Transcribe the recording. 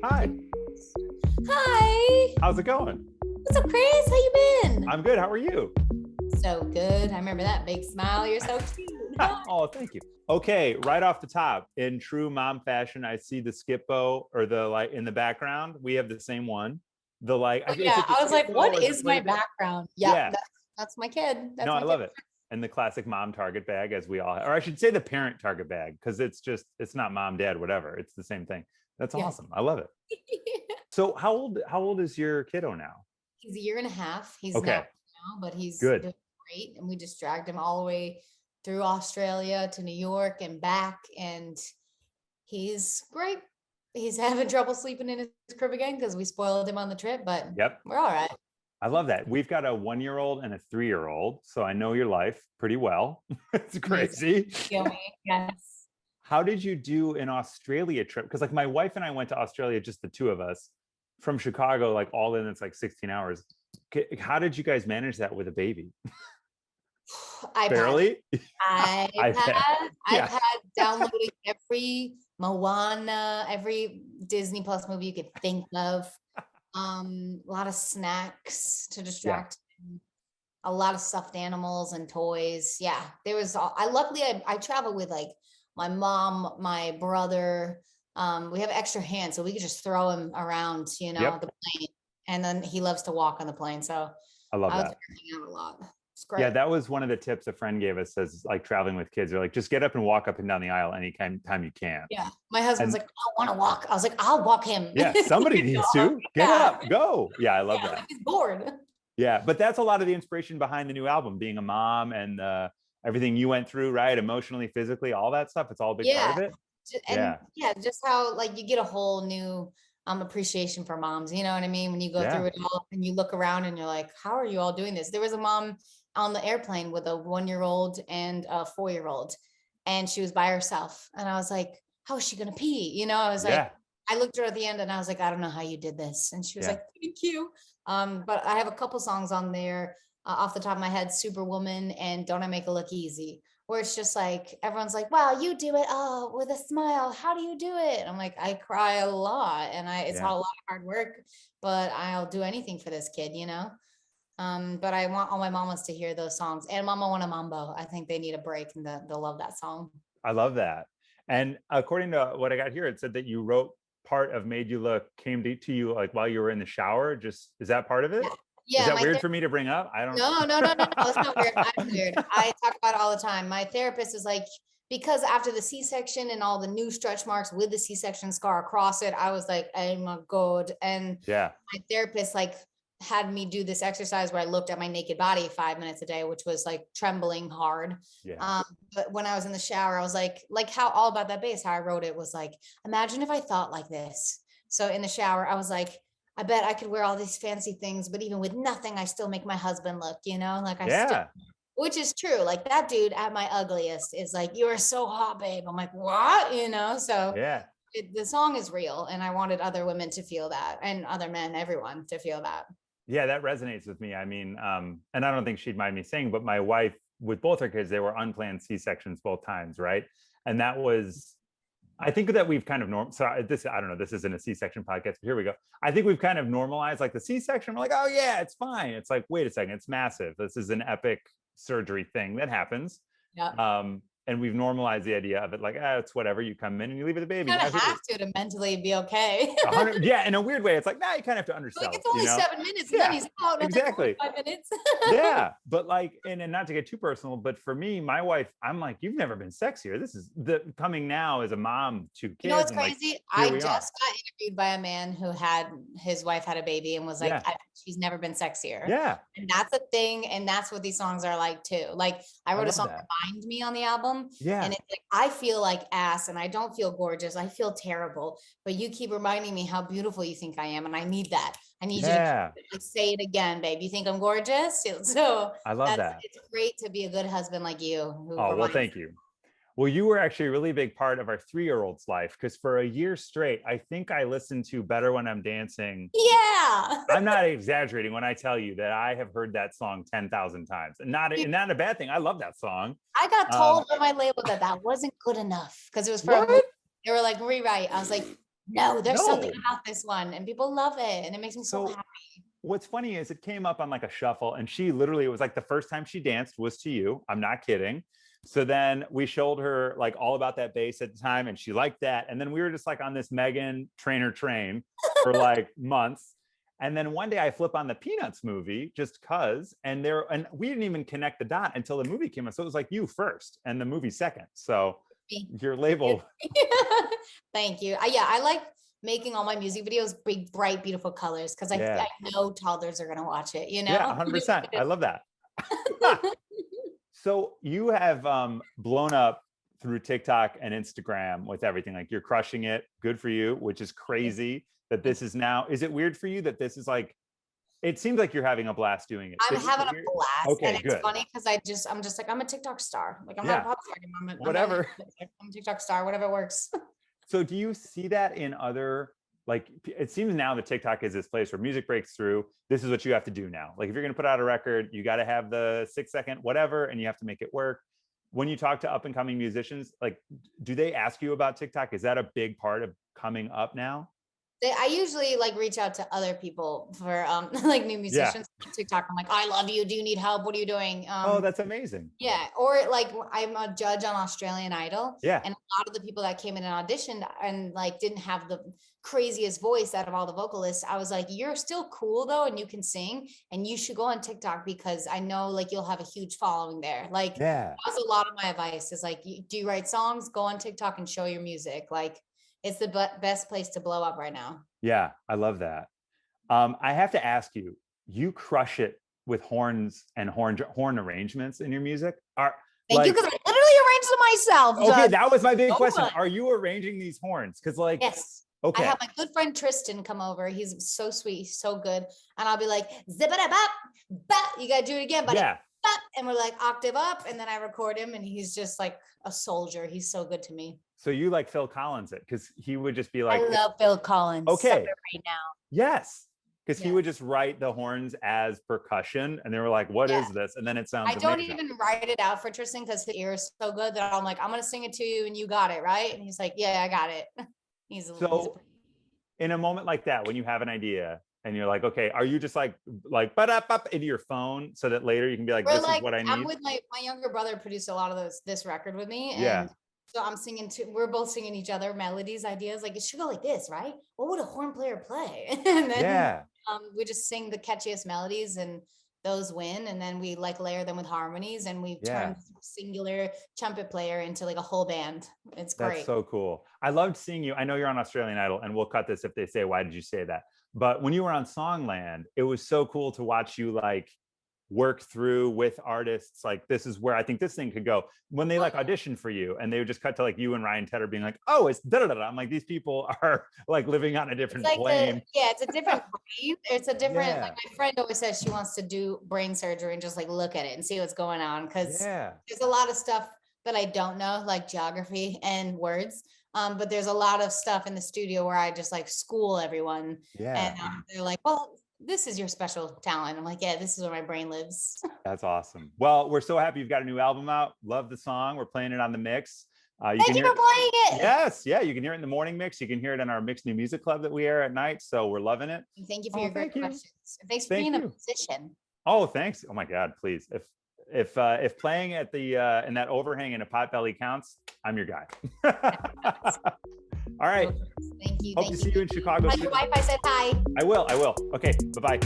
Hi, Hi. how's it going? What's up, Chris? How you been? I'm good. How are you? So good. I remember that big smile. You're so cute. Oh, thank you. Okay, right off the top, in true mom fashion, I see the skippo or the like in the background. We have the same one. The like, Oh, is yeah, it the I was like, skippo what or the is my playpen? background? Yeah, Yeah, that's my kid. That's no, my I kid. love it. And the classic mom Target bag, as we all have, or I should say the parent Target bag, because it's not mom, dad, whatever. It's the same thing. That's Yeah. awesome. I love it. So how old is your kiddo now? He's a year and a half. He's Okay, now, but he's good. doing great. And we just dragged him all the way through Australia to New York and back. And he's great. He's having trouble sleeping in his crib again because we spoiled him on the trip, but Yep. we're all right. I love that. We've got a 1-year-old and a 3-year-old, so I know your life pretty well. It's Amazing. crazy. Feel me? Yes. How did you do an Australia trip? Because like my wife and I went to Australia, just the two of us, from Chicago, like all in, it's like 16 hours. How did you guys manage that with a baby? iPad. Barely? iPad. I've Yeah. had downloading every Moana, every Disney Plus movie you could think of. A lot of snacks to Yeah. distract him, a lot of stuffed animals and toys. Yeah, there was I travel with like my mom, my brother. We have extra hands, so we could just throw him around, Yep. the plane. And then he loves to walk on the plane. So I love I was that. working out a lot. It's Yeah, great. that was one of the tips a friend gave us as like traveling with kids. They're like, just get up and walk up and down the aisle anytime you can. Yeah. My husband's And like, I don't want to walk. I was like, I'll walk him. yeah, somebody needs to get Yeah. up, go. Yeah, I love Yeah, that. he's bored. Yeah, but that's a lot of the inspiration behind the new album, being a mom and everything you went through, right? Emotionally, physically, all that stuff. It's all a big part Yeah. of it. And Yeah, yeah, just how like you get a whole new appreciation for moms. You know what I mean? When you go through yeah, it all and you look around and you're like, how are you all doing this? There was a mom on the airplane with a 1-year-old and a 4-year-old, and she was by herself. And I was like, how is she gonna pee? I was like, yeah, I looked at her at the end and I was like, I don't know how you did this. And she was yeah. like, thank you. But I have a couple songs on there off the top of my head, Superwoman and Don't I Make It Look Easy, where it's just like everyone's like, wow, you do it with a smile. How do you do it? And I'm like, I cry a lot and it's a Yeah. lot of hard work, but I'll do anything for this kid. But I want all my mamas to hear those songs, and Mama Wanna Mambo. I think they need a break and they'll love that song. I love that. And according to what I got here, it said that you wrote part of Made You Look came to you like while you were in the shower. Just is that part of it? Yeah. Is Yeah, that weird for me to bring up? I don't. no, no, no, no, no. It's not weird. I'm weird. I talk about it all the time. My therapist is like, because after the C-section and all the new stretch marks with the C-section scar across it, I was like, oh my God. And Yeah. my therapist like had me do this exercise where I looked at my naked body 5 minutes a day, which was like trembling hard. Yeah. But when I was in the shower, I was like how All About That Bass, how I wrote it was like, imagine if I thought like this. So in the shower, I was like, I bet I could wear all these fancy things, but even with nothing, I still make my husband look, like I still, Yeah. which is true. Like that dude at my ugliest is like, you are so hot, babe. I'm like, what? So Yeah. the song is real. And I wanted other women to feel that, and other men, everyone to feel that. Yeah, that resonates with me. I mean, and I don't think she'd mind me saying, but my wife, with both her kids, they were unplanned C-sections both times, right? And that was, I think that we've kind of I don't know, this isn't a C-section podcast, but here we go. I think we've kind of normalized like the C-section. We're like, oh yeah, it's fine. It's like, wait a second, it's massive. This is an epic surgery thing that happens. Yeah. And we've normalized the idea of it like, it's whatever, you come in and you leave with the baby. You kind of have to mentally be okay. Yeah, in a weird way, it's like, you kind of have to undersell like it. it's only 7 minutes and Yeah, then he's out exactly. 5 minutes. Yeah, but like, and not to get too personal, but for me, my wife, I'm like, you've never been sexier. This is the coming now as a mom to kids. You know what's and crazy? Like, I just got interviewed by a man who had his wife had a baby and was like, she's never been sexier. Yeah. And that's a thing. And that's what these songs are like too. Like I wrote a song Remind Me on the album. Yeah. And it's like, I feel like ass and I don't feel gorgeous. I feel terrible. But you keep reminding me how beautiful you think I am. And I need that. I need you to like, say it again, babe. You think I'm gorgeous? So I love that. It's great to be a good husband like you. Oh, well, thank you. Well, you were actually a really big part of our 3-year-old's life, because for a year straight, I think I listened to Better When I'm Dancing. Yeah. I'm not exaggerating when I tell you that I have heard that song 10,000 times. And not a bad thing. I love that song. I got told on my label that wasn't good enough because it was for they were like, rewrite. I was like, no, there's something No. about this one and people love it. And it makes me so So happy. what's funny is it came up on like a shuffle, and she literally, it was like the first time she danced was to you. I'm not kidding. So then we showed her like all about that bass at the time, and she liked that. And then we were just like on this Meghan Trainor train for like months. And then one day I flip on the Peanuts movie just cuz, and we didn't even connect the dot until the movie came out. So it was like you first and the movie second. So your label. Thank you. Yeah, I like making all my music videos big, bright, beautiful colors because Yeah. I know toddlers are gonna watch it, you know? Yeah, 100%. I love that. So you have blown up through TikTok and Instagram with everything. Like you're crushing it. Good for you, which is crazy that this is now. Is it weird for you that this is like, it seems like you're having a blast doing it. I'm having a blast. Okay, and it's good. funny because I'm just like, I'm a TikTok star. Like I'm Yeah. not a pop star anymore. Whatever. I'm a TikTok star, whatever works. So do you see that in other, like, it seems now that TikTok is this place where music breaks through. This is what you have to do now. Like if you're going to put out a record, you got to have the 6-second whatever, and you have to make it work. When you talk to up and coming musicians, like, do they ask you about TikTok? Is that a big part of coming up now? I usually like reach out to other people for like new musicians on TikTok. I'm like, I love you. Do you need help? What are you doing? Oh, that's amazing. Yeah. Or like I'm a judge on Australian Idol. Yeah. And a lot of the people that came in and auditioned and like didn't have the craziest voice out of all the vocalists. I was like, you're still cool though, and you can sing, and you should go on TikTok because I know like you'll have a huge following there. Like that was a lot of my advice is like, do you write songs? Go on TikTok and show your music. Like it's the best place to blow up right now. Yeah, I love that. I have to ask you, you crush it with horns and horn arrangements in your music. Thank you, because I literally arranged them myself. Okay, that was my big question. Are you arranging these horns? Because like, yes. Okay. I have my good friend Tristan come over. He's so sweet, so good. And I'll be like, zip it up, you gotta do it again, buddy. Yeah. And we're like octave up, and then I record him, and he's just like a soldier. He's so good to me. So you like Phil Collins it, because he would just be like, I love Phil Collins. Okay, right now. Yes, because he would just write the horns as percussion, and they were like, "What is this?" And then it sounds. I don't even write it out for Tristan because his ear is so good that I'm like, I'm gonna sing it to you, and you got it right. And he's like, Yeah, I got it. So, in a moment like that, when you have an idea and you're like, okay, are you just like up into your phone so that later you can be like, this is what I need? I'm with my younger brother produced a lot of this record with me. And so I'm singing we're both singing each other melodies, ideas. Like it should go like this, right? What would a horn player play? And then we just sing the catchiest melodies and those win. And then we like layer them with harmonies, and we turn singular trumpet player into like a whole band. It's great. That's so cool. I loved seeing you. I know you're on Australian Idol, and we'll cut this if they say, why did you say that? But when you were on Songland, it was so cool to watch you like work through with artists. Like, this is where I think this thing could go. When they like audition for you, and they would just cut to like you and Ryan Tedder being like, oh, it's da da da. I'm like, these people are like living on a different plane. It's a different brain. It's a different, like my friend always says she wants to do brain surgery and just like look at it and see what's going on. Because there's a lot of stuff that I don't know, like geography and words. But there's a lot of stuff in the studio where I just like school everyone. And they're like, well, this is your special talent. I'm like, yeah, this is where my brain lives. That's awesome. Well, we're so happy you've got a new album out. Love the song. We're playing it on the mix. Thank you for playing it. Yes. Yeah. You can hear it in the morning mix. You can hear it in our Mixed New Music Club that we air at night. So we're loving it. And thank you for your great questions. Thanks for being a musician. Oh, thanks. Oh my God, please. If playing at the in that overhang in a Potbelly counts, I'm your guy. All right. Thank you. Hope to see you in Chicago. Tell your wife I said hi. I will. Okay. Bye-bye.